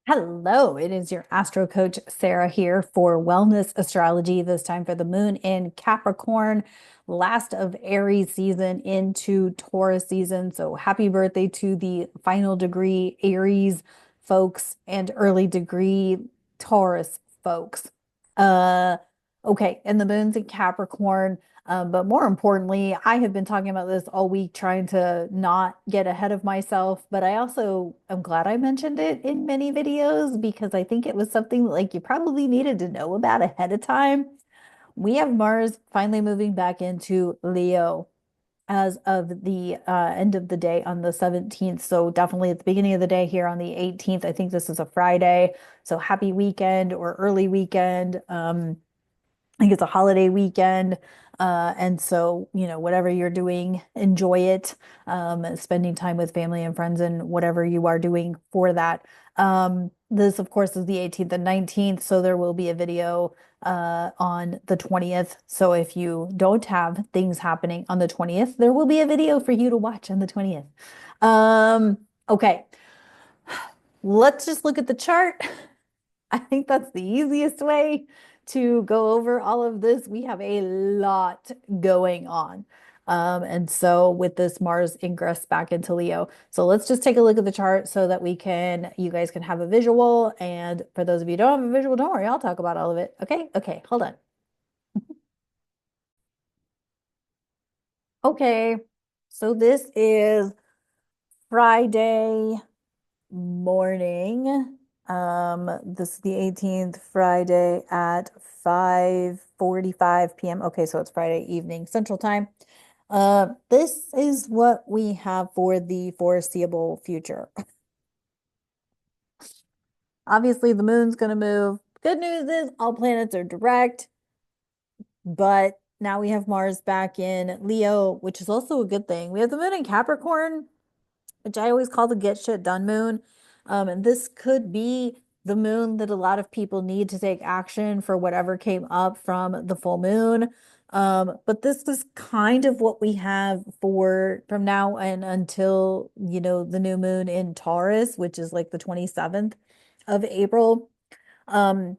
Hello, it is your astro coach Sarah here for Wellness Astrology, this time for the moon in Capricorn, last of Aries season into Taurus season. So happy birthday to the final degree Aries folks and early degree Taurus folks. Uh, okay, and the moon's in Capricorn. But more importantly, I have been talking about this all week, trying to not get ahead of myself. But I also am glad I mentioned it in many videos because I think it was something like you probably needed to know about ahead of time. We have Mars finally moving back into Leo as of the end of the day on the 17th. So definitely at the beginning of the day here on the 18th. I think this is a Friday. So happy weekend or early weekend. I think it's a holiday weekend. And so, whatever you're doing, enjoy it. Spending time with family and friends and whatever you are doing for that. This, of course, is the 18th and 19th. So there will be a video on the 20th. So if you don't have things happening on the 20th, there will be a video for you to watch on the 20th. Okay, let's just look at the chart. I think that's the easiest way to go over all of this. We have a lot going on. And so with this Mars ingress back into Leo. So let's just take a look at the chart so that you guys can have a visual. And for those of you who don't have a visual, don't worry, I'll talk about all of it. Okay. Okay. Hold on. Okay. So this is Friday morning. This is the 18th, Friday at 5:45 p.m. Okay, so it's Friday evening Central Time. This is what we have for the foreseeable future. Obviously, the moon's going to move. Good news is all planets are direct, but now we have Mars back in Leo, which is also a good thing. We have the moon in Capricorn, which I always call the get shit done moon. And this could be the moon that a lot of people need to take action for whatever came up from the full moon. But this is kind of what we have for from now and until, the new moon in Taurus, which is like the 27th of April. Um,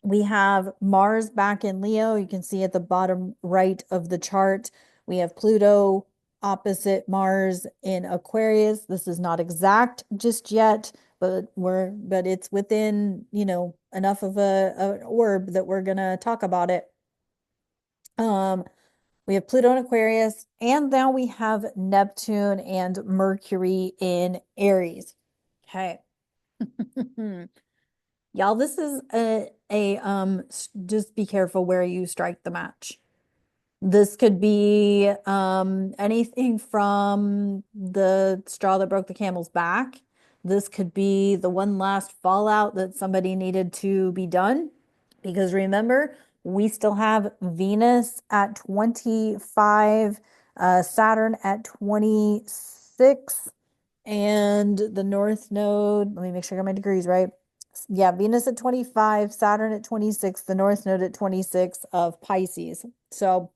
we have Mars back in Leo. You can see at the bottom right of the chart, we have Pluto opposite Mars in Aquarius. This is not exact just yet, but it's within, enough of an orb that we're gonna talk about it. Um, we have Pluto in Aquarius, and now we have Neptune and Mercury in Aries. Okay. Y'all, this is just be careful where you strike the match. This could be anything from the straw that broke the camel's back. This could be the one last fallout that somebody needed to be done. Because remember, we still have Venus at 25, Saturn at 26, and the North Node. Let me make sure I got my degrees right. Yeah, Venus at 25, Saturn at 26, the North Node at 26 of Pisces. So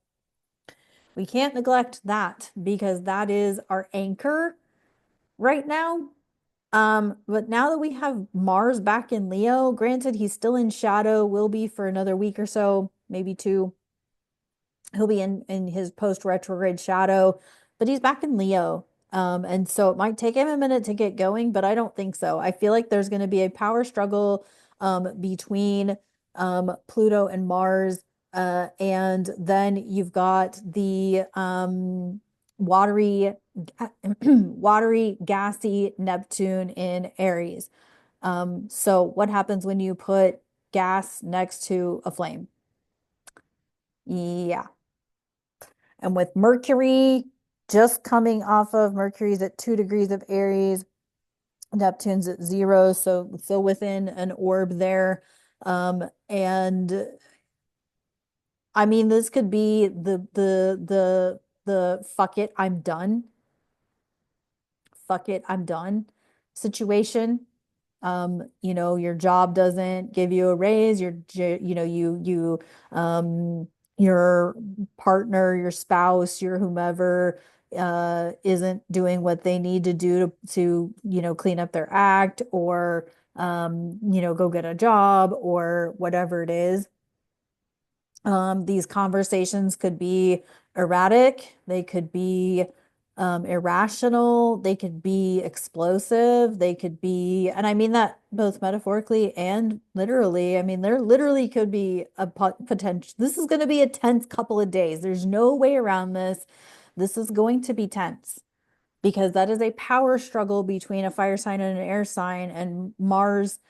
we can't neglect that because that is our anchor right now. But now that we have Mars back in Leo, granted, he's still in shadow, will be for another week or so, maybe two. He'll be in his post retrograde shadow, but he's back in Leo. And so it might take him a minute to get going, but I don't think so. I feel like there's going to be a power struggle between Pluto and Mars. And then you've got the watery, watery, gassy Neptune in Aries. So what happens when you put gas next to a flame? Yeah. And with Mercury just coming off of Mercury's at 2 degrees of Aries, Neptune's at 0, so within an orb there. And I mean, this could be the fuck it, I'm done situation. Your job doesn't give you a raise, your partner, your spouse, your whomever isn't doing what they need to do to clean up their act or go get a job or whatever it is. These conversations could be erratic, they could be irrational, they could be explosive, they could be, and I mean that both metaphorically and literally. I mean, there literally could be a potential. This is going to be a tense couple of days. There's no way around this. This is going to be tense because that is a power struggle between a fire sign and an air sign, and Mars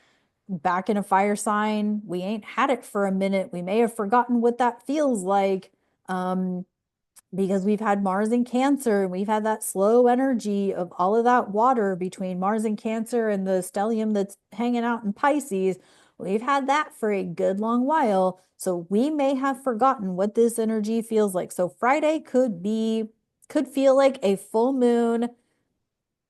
back in a fire sign, we ain't had it for a minute. We may have forgotten what that feels like um, because we've had Mars in Cancer and we've had that slow energy of all of that water between Mars and Cancer and the stellium that's hanging out in Pisces. We've had that for a good long while. So we may have forgotten what this energy feels like. So Friday could feel like a full moon,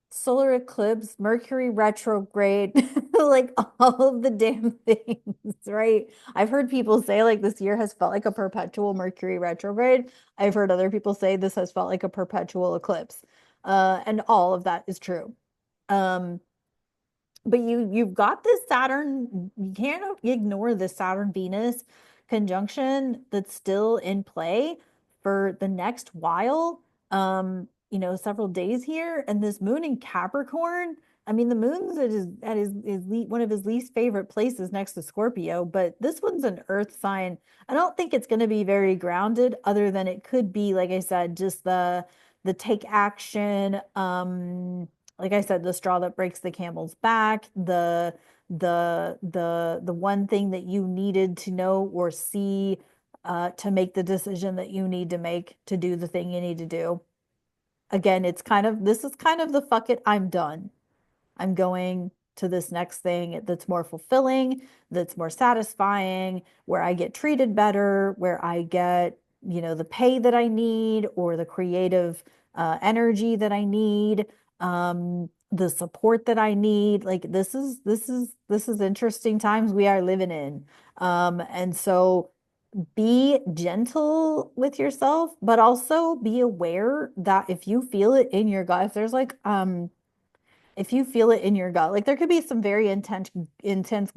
solar eclipse, Mercury retrograde, like all of the damn things, right? I've heard people say like this year has felt like a perpetual Mercury retrograde. I've heard other people say this has felt like a perpetual eclipse. And all of that is true. Um, but you've got this Saturn, you can't ignore this Saturn Venus conjunction that's still in play for the next while. Several days here, and this moon in Capricorn. I mean, the moon's at one of his least favorite places next to Scorpio, but this one's an earth sign. I don't think it's going to be very grounded, other than it could be, like I said, just the take action, like I said, the straw that breaks the camel's back, the one thing that you needed to know or see to make the decision that you need to make to do the thing you need to do. Again, this is kind of the fuck it, I'm done. I'm going to this next thing that's more fulfilling, that's more satisfying, where I get treated better, where I get, the pay that I need or the creative energy that I need, the support that I need. Like this is interesting times we are living in. And so be gentle with yourself, but also be aware that if you feel it in your gut, if you feel it in your gut, like there could be some very intense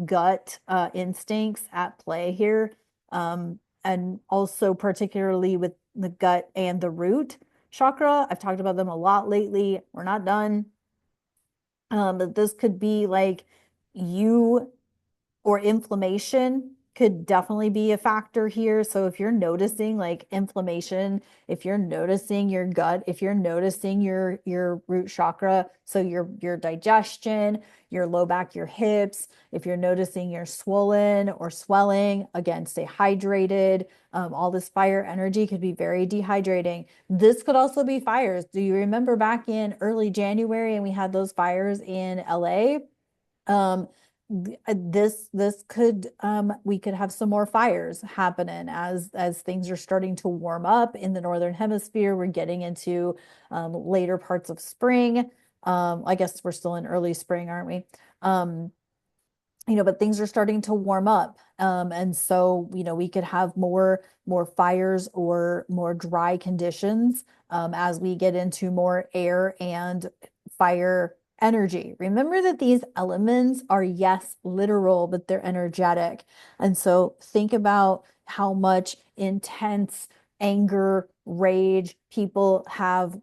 gut instincts at play here. And also particularly with the gut and the root chakra. I've talked about them a lot lately. We're not done. But this could be like you or inflammation could definitely be a factor here. So if you're noticing like inflammation, if you're noticing your gut, if you're noticing your root chakra, so your digestion, your low back, your hips, if you're noticing you're swollen or swelling, again, stay hydrated. All this fire energy could be very dehydrating. This could also be fires. Do you remember back in early January and we had those fires in LA? Um, this could we could have some more fires happening as things are starting to warm up in the northern hemisphere. We're getting into later parts of spring. I guess we're still in early spring, aren't we? Um, but things are starting to warm up. And so, we could have more fires or more dry conditions as we get into more air and fire energy. Remember that these elements are, yes, literal, but they're energetic. And so think about how much intense anger, rage people have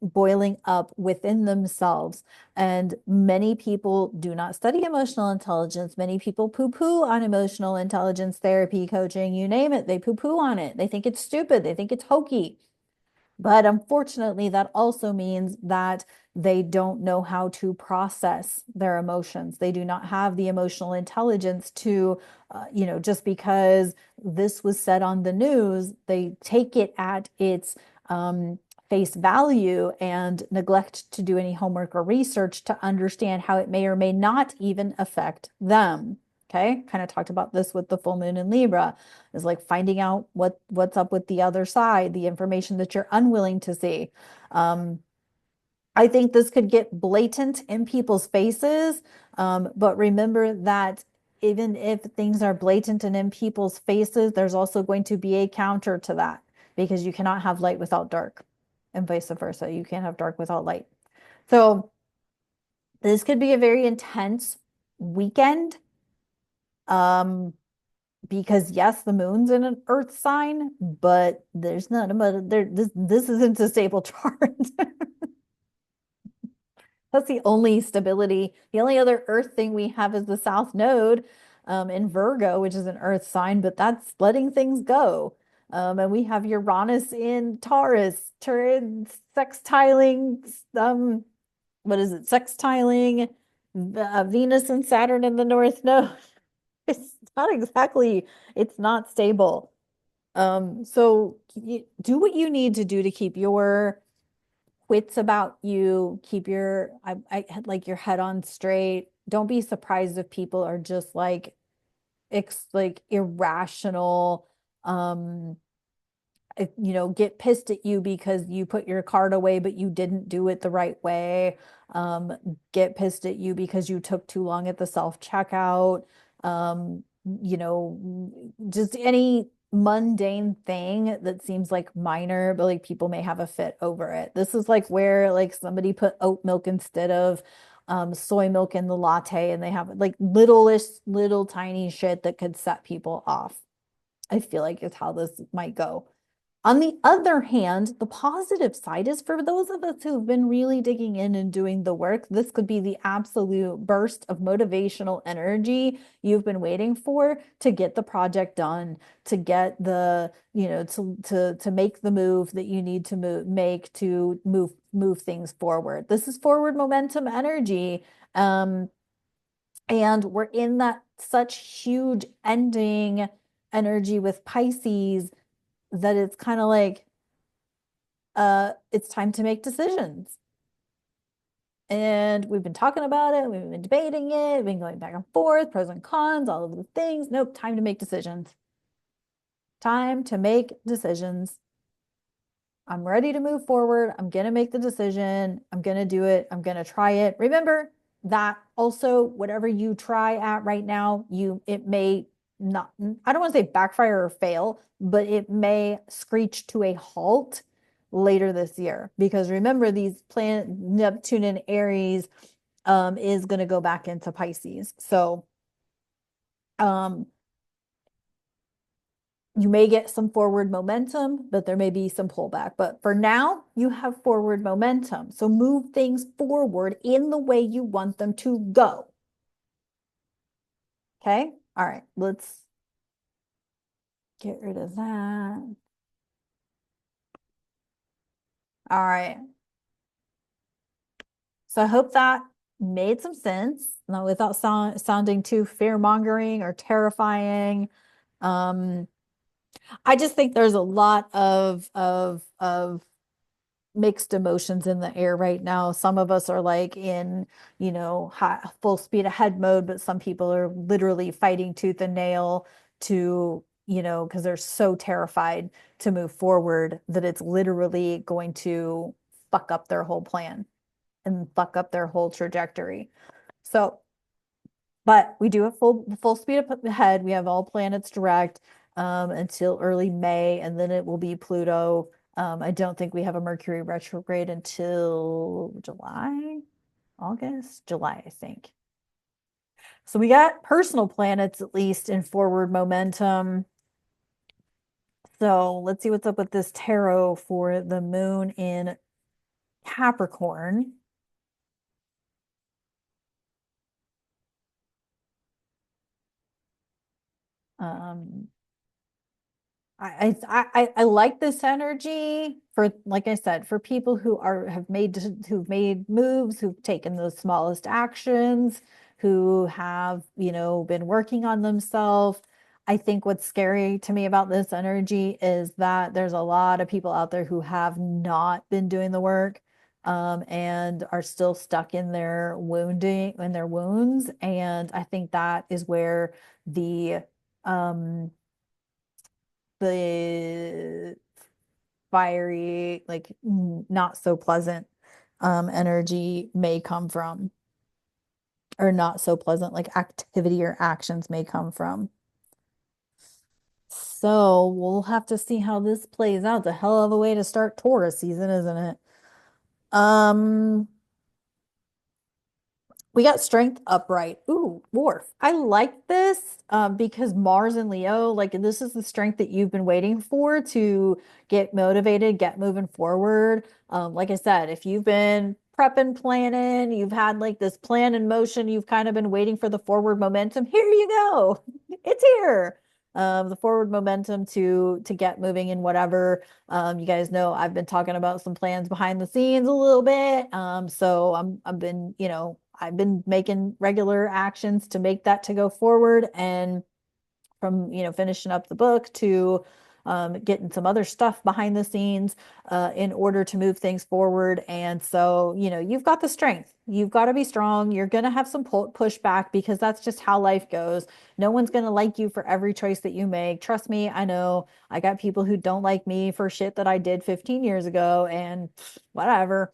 boiling up within themselves. And many people do not study emotional intelligence. Many people poo-poo on emotional intelligence therapy, coaching, you name it. They poo-poo on it. They think it's stupid. They think it's hokey. But unfortunately, that also means that they don't know how to process their emotions. They do not have the emotional intelligence to, just because this was said on the news, they take it at its face value and neglect to do any homework or research to understand how it may or may not even affect them. Okay, kind of talked about this with the full moon in Libra, is like finding out what's up with the other side, the information that you're unwilling to see. I think this could get blatant in people's faces, but remember that even if things are blatant and in people's faces, there's also going to be a counter to that because you cannot have light without dark. and vice versa. You can't have dark without light. So this could be a very intense weekend. Um, because yes, the moon's in an earth sign, but there's not about there. This isn't a stable chart. That's the only stability. The only other earth thing we have is the South Node in Virgo, which is an earth sign, but that's letting things go. And we have Uranus in Taurus, Turin sextiling, what is it? Sextiling Venus and Saturn in the North Node. It's not exactly, it's not stable. So do what you need to do to keep your wits about you, keep your I had like your head on straight. Don't be surprised if people are just like like irrational, um get pissed at you because you put your card away, but you didn't do it the right way. Get pissed at you because you took too long at the self-checkout. Just any mundane thing that seems like minor, but like people may have a fit over it. This is like where like somebody put oat milk instead of soy milk in the latte, and they have like little tiny shit that could set people off. I feel like is how this might go. On the other hand, the positive side is for those of us who've been really digging in and doing the work, this could be the absolute burst of motivational energy you've been waiting for to get the project done, to get to make the move that you need to make to move things forward. This is forward momentum energy. Um, and we're in that such huge ending energy with Pisces that it's kind of like it's time to make decisions. And we've been talking about it, we've been debating it, we've been going back and forth, pros and cons, all of the things. Nope, time to make decisions. Time to make decisions. I'm ready to move forward. I'm going to make the decision. I'm going to do it. I'm going to try it. Remember that also, whatever you try at right now, it may not, I don't want to say backfire or fail, but it may screech to a halt later this year. Because remember, these planet Neptune and Aries is going to go back into Pisces. So um, you may get some forward momentum, but there may be some pullback. But for now, you have forward momentum. So move things forward in the way you want them to go. Okay. All right. Let's get rid of that. All right. So I hope that made some sense, not without sounding too fear-mongering or terrifying. Um, I just think there's a lot of mixed emotions in the air right now. Some of us are like in, full speed ahead mode, but some people are literally fighting tooth and nail to, because they're so terrified to move forward that it's literally going to fuck up their whole plan and fuck up their whole trajectory. So, but we do have full speed ahead. We have all planets direct until early May, and then it will be Pluto. I don't think we have a Mercury retrograde until July, August, July, I think. So we got personal planets at least in forward momentum. So let's see what's up with this tarot for the moon in Capricorn. Um, I like this energy for, like I said, for people who've made moves, who've taken the smallest actions, who have, been working on themselves. I think what's scary to me about this energy is that there's a lot of people out there who have not been doing the work, and are still stuck in in their wounds. And I think that is where um the fiery, like not so pleasant energy may come from, or not so pleasant like activity or actions may come from. So we'll have to see how this plays out. It's a hell of a way to start Taurus season, isn't it? Um, We got strength upright. Ooh, dwarf. I like this because Mars and Leo, like this is the strength that you've been waiting for to get motivated, get moving forward. Like I said, if you've been prepping, planning, you've had like this plan in motion, you've kind of been waiting for the forward momentum. Here you go. It's here. The forward momentum to get moving in whatever. You guys know I've been talking about some plans behind the scenes a little bit. So I've been, I've been making regular actions to make that to go forward. And from finishing up the book to getting some other stuff behind the scenes in order to move things forward. And so you've got the strength, you've got to be strong, you're going to have some pushback because that's just how life goes. No one's going to like you for every choice that you make. Trust me, I know I got people who don't like me for shit that I did 15 years ago and whatever.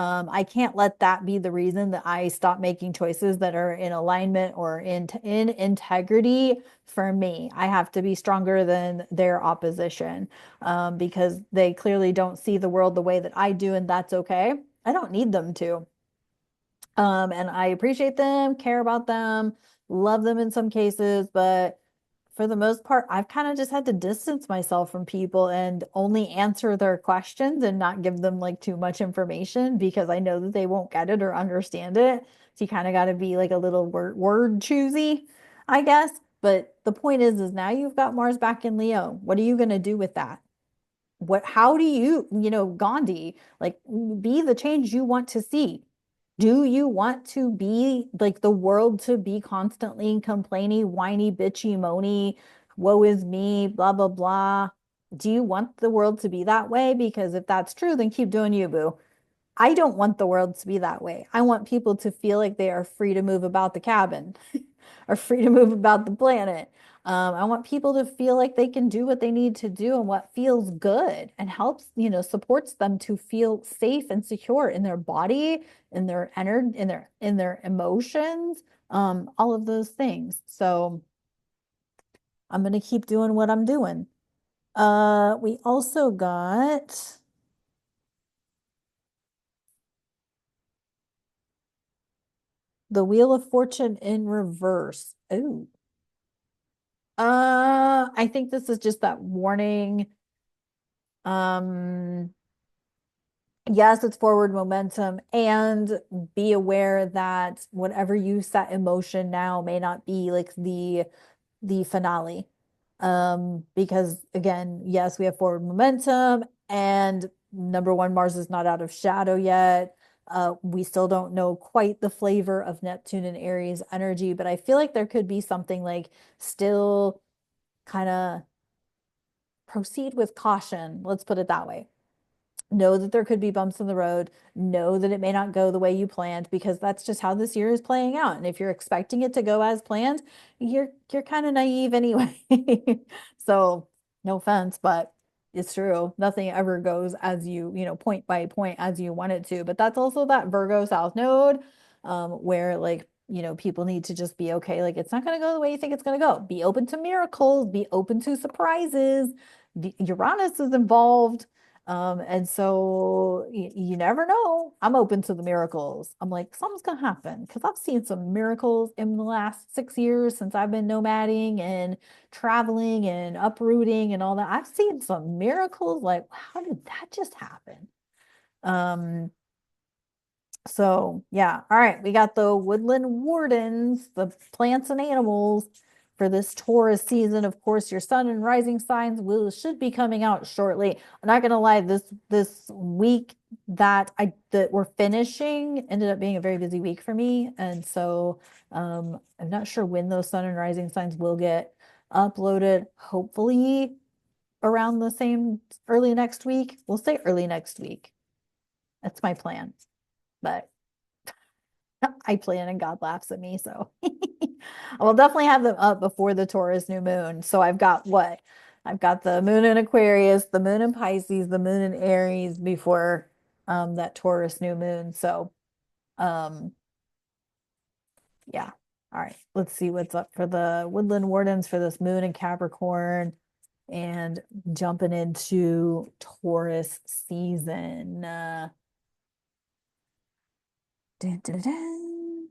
I can't let that be the reason that I stop making choices that are in alignment or in integrity for me. I have to be stronger than their opposition because they clearly don't see the world the way that I do, and that's okay. I don't need them to. And I appreciate them, care about them, love them in some cases, but for the most part, I've kind of just had to distance myself from people and only answer their questions and not give them like too much information because I know that they won't get it or understand it. So you kind of got to be like a little word choosy, I guess. But the point is now you've got Mars back in Leo. What are you going to do with that? How do Gandhi, like be the change you want to see? Do you want to be like the world to be constantly complaining, whiny, bitchy, moany, woe is me, blah, blah, blah? Do you want the world to be that way? Because if that's true, then keep doing you, boo. I don't want the world to be that way. I want people to feel like they are free to move about the cabin or free to move about the planet. I want people to feel like they can do what they need to do and what feels good and helps, supports them to feel safe and secure in their body, in their energy, in their emotions, all of those things. So I'm gonna keep doing what I'm doing. We also got the Wheel of Fortune in reverse. Oh, I think this is just that warning. Um, yes, it's forward momentum, and be aware that whatever you set in motion now may not be like the finale. Because again, yes, we have forward momentum, and number one, Mars is not out of shadow yet. We still don't know quite the flavor of Neptune and Aries energy, but I feel like there could be something like still kind of proceed with caution. Let's put it that way. Know that there could be bumps in the road. Know that it may not go the way you planned because that's just how this year is playing out. And if you're expecting it to go as planned, you're kind of naive anyway. So no offense, but it's true. Nothing ever goes as point by point as you want it to. But that's also that Virgo South Node, where like, people need to just be okay. Like it's not going to go the way you think it's going to go. Be open to miracles, be open to surprises. Uranus is involved. And so you never know. I'm open to the miracles. I'm like, something's gonna happen because I've seen some miracles in the last 6 years since I've been nomading and traveling and uprooting and all that. I've seen some miracles. Like, how did that just happen? Um, so yeah, all right, we got the woodland wardens, the plants and animals for this Taurus season. Of course, your sun and rising signs should be coming out shortly. I'm not gonna lie, this week that we're finishing ended up being a very busy week for me, and so I'm not sure when those sun and rising signs will get uploaded. Hopefully around the same early next week. We'll say early next week. That's my plan, but I plan and God laughs at me. So I will definitely have them up before the Taurus new moon. So I've got what? I've got the moon in Aquarius, the moon in Pisces, the moon in Aries before that Taurus new moon. So um yeah. All right. Let's see what's up for the Woodland Wardens for this moon in Capricorn. and jumping into Taurus season. Dun, dun, dun.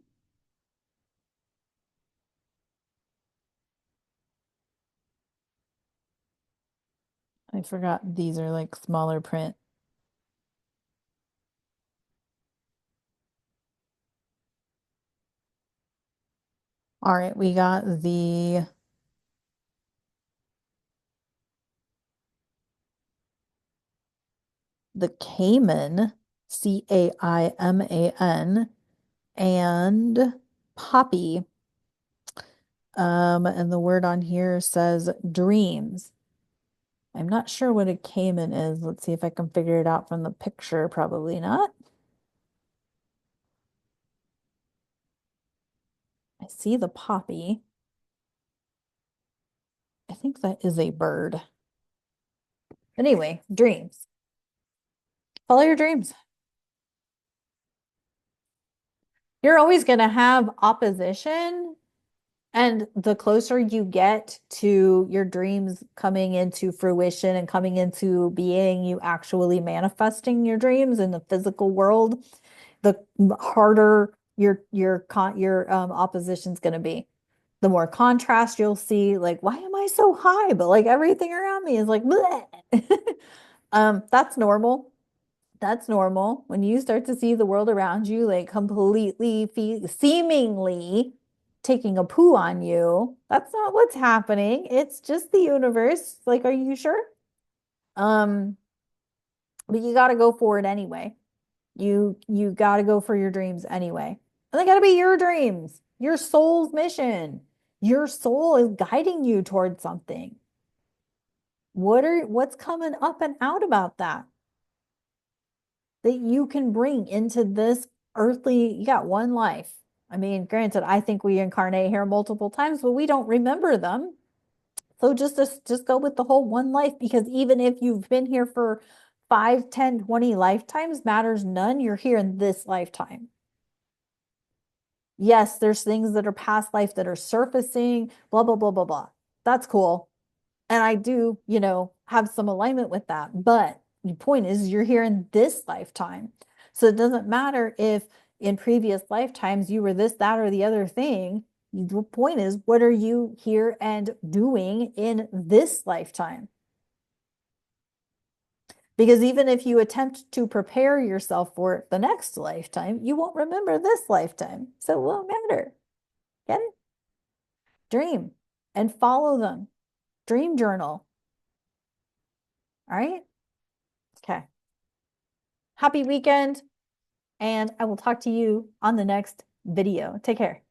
I forgot these are like smaller print. All right, we got the Cayman, Caiman, and Poppy. And the word on here says dreams. I'm not sure what a caiman is. Let's see if I can figure it out from the picture. Probably not. I see the poppy. I think that is a bird. Anyway, dreams. Follow your dreams. You're always going to have opposition. And the closer you get to your dreams coming into fruition and coming into being, you actually manifesting your dreams in the physical world, the harder your opposition's going to be. The more contrast you'll see, like, why am I so high? But like everything around me is like, that's normal. That's normal. When you start to see the world around you like completely seemingly taking a poo on you, that's not what's happening. It's just the universe. Like, are you sure? Um, but you got to go for it anyway. You got to go for your dreams anyway. And they got to be your dreams, your soul's mission. Your soul is guiding you towards something. What's coming up and out about that? That you can bring into this earthly, you got one life. I mean, granted, I think we incarnate here multiple times, but we don't remember them. So just go with the whole one life, because even if you've been here for 5, 10, 20 lifetimes, matters none. You're here in this lifetime. Yes, there's things that are past life that are surfacing, blah, blah, blah, blah, blah. That's cool. And I do, have some alignment with that. But the point is, you're here in this lifetime. So it doesn't matter if in previous lifetimes you were this, that, or the other thing. The point is, what are you here and doing in this lifetime? Because even if you attempt to prepare yourself for the next lifetime, you won't remember this lifetime. So it won't matter. Get it? Dream and follow them. Dream journal. All right. Okay. Happy weekend. And I will talk to you on the next video. Take care.